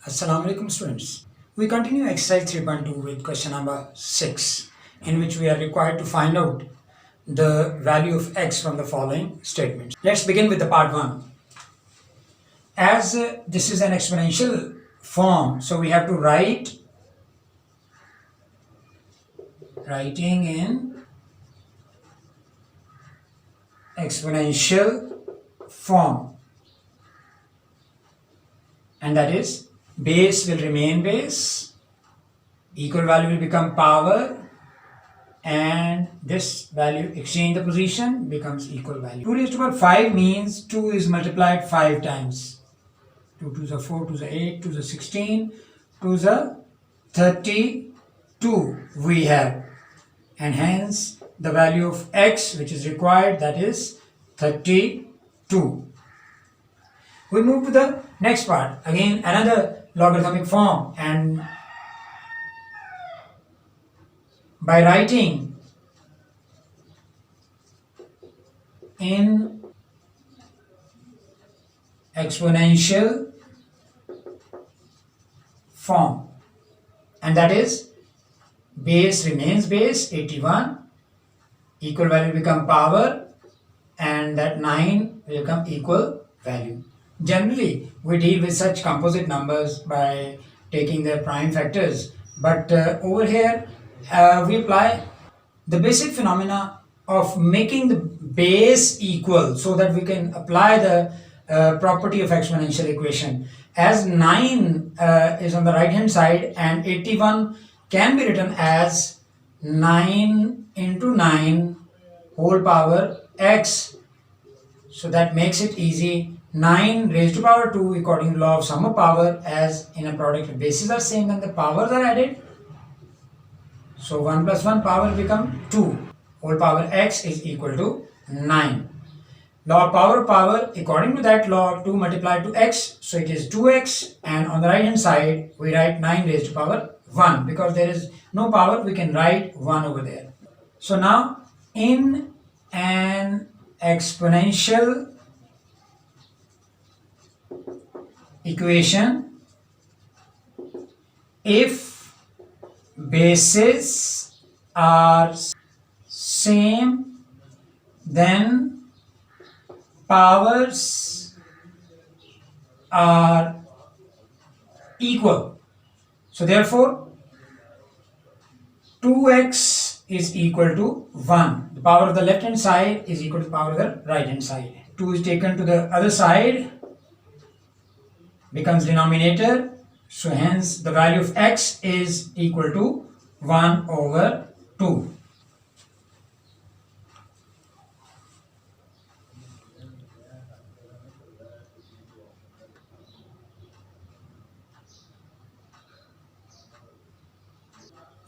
Assalamu alaikum students. We continue exercise 3.2 with question number 6, in which we are required to find out the value of x from the following statements. Let's begin with the part 1. As this is an exponential form, so we have to writing in exponential form, and that is base will remain base, equal value will become power, and this value exchange the position becomes equal value. 2 raised to power 5 means 2 is multiplied 5 times. 2 to the 4 to the 8 to the 16 to the 32 we have, and hence the value of x which is required, that is 32. We move to the next part, again another logarithmic form, and by writing in exponential form, and that is base remains base 81, equal value become power, and that 9 will become equal value. Generally we deal with such composite numbers by taking their prime factors, but over here we apply the basic phenomena of making the base equal so that we can apply the property of exponential equation. As 9 is on the right hand side and 81 can be written as 9 into 9 whole power x, so that makes it easy. 9 raised to power 2 according to law of sum of power, as in a product if bases are same then the powers are added, so 1 plus 1 power will become 2 whole power x is equal to 9. Law of power, according to that law 2 multiplied to x, so it is 2x, and on the right hand side we write 9 raised to power 1, because there is no power we can write 1 over there. So now in an exponential equation, if bases are same then powers are equal. So therefore 2x is equal to 1. The power of the left hand side is equal to the power of the right hand side. 2 is taken to the other side, becomes denominator, so hence the value of x is equal to 1 over 2.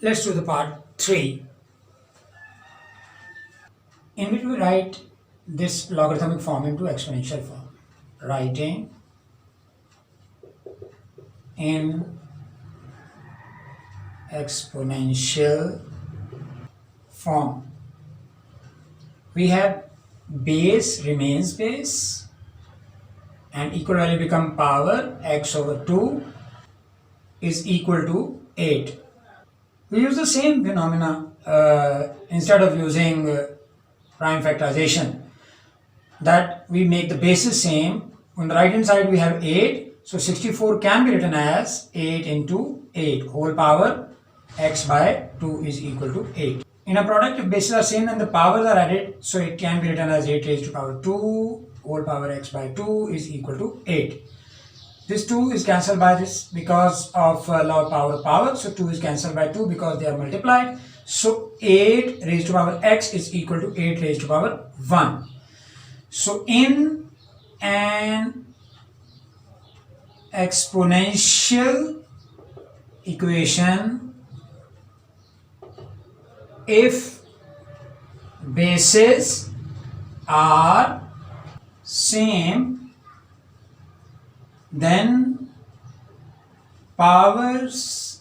Let's do the part 3, in which we write this logarithmic form into exponential form. Writing in exponential form, we have base remains base and equal value become power, x over 2 is equal to 8. We use the same phenomena instead of using prime factorization, that we make the bases same. On the right hand side we have 8, so 64 can be written as 8 into 8 whole power x by 2 is equal to 8. In a product if bases are same then the powers are added, so it can be written as 8 raised to power 2 whole power x by 2 is equal to 8. This 2 is cancelled by this because of law of power, so 2 is cancelled by 2 because they are multiplied. So 8 raised to power x is equal to 8 raised to power 1. So in an exponential equation, if bases are same then powers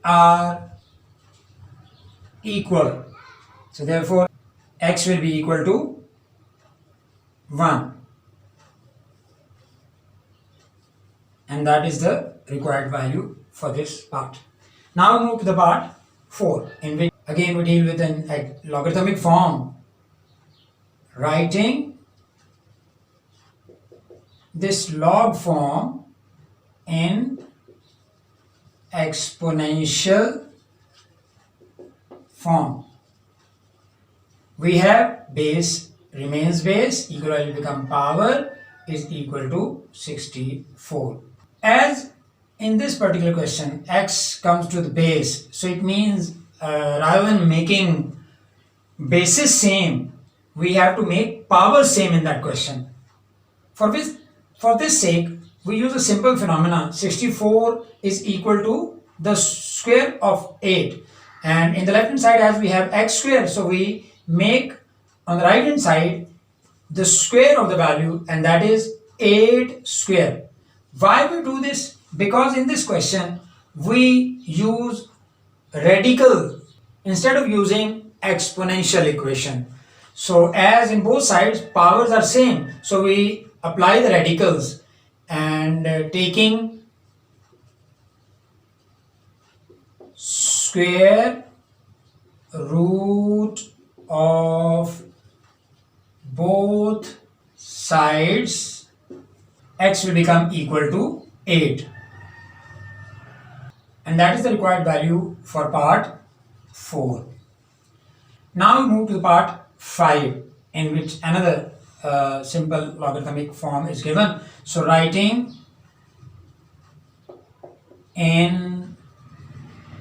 are equal. So therefore x will be equal to 1. and that is the required value for this part. Now we move to the part 4, in which again we deal with a logarithmic form, writing this log form in exponential form. We have base remains base, equal value become power is equal to 64. As in this particular question, x comes to the base, so it means rather than making bases same, we have to make power same in that question. For this sake, we use a simple phenomenon. 64 is equal to the square of 8, and in the left hand side as we have x square, so we make on the right hand side the square of the value, and that is 8 square. Why we do this? Because in this question we use radical instead of using exponential equation. So as in both sides powers are same, so we apply the radicals, and taking square root of both sides, x will become equal to 8, and that is the required value for part 4. Now we move to the part 5, in which another simple logarithmic form is given. So writing in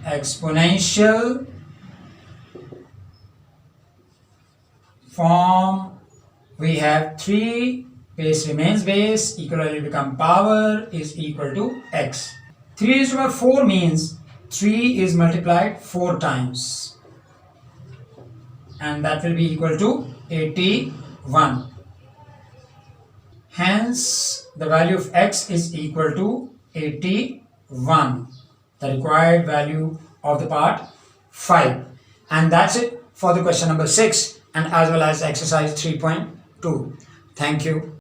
exponential form, we have 3 base remains base, equal value become power is equal to x. 3 raised to power 4 means 3 is multiplied 4 times, and that will be equal to 81. Hence the value of x is equal to 81, the required value of the part 5. And that's it for the question number 6, and as well as exercise 3.2. Thank you.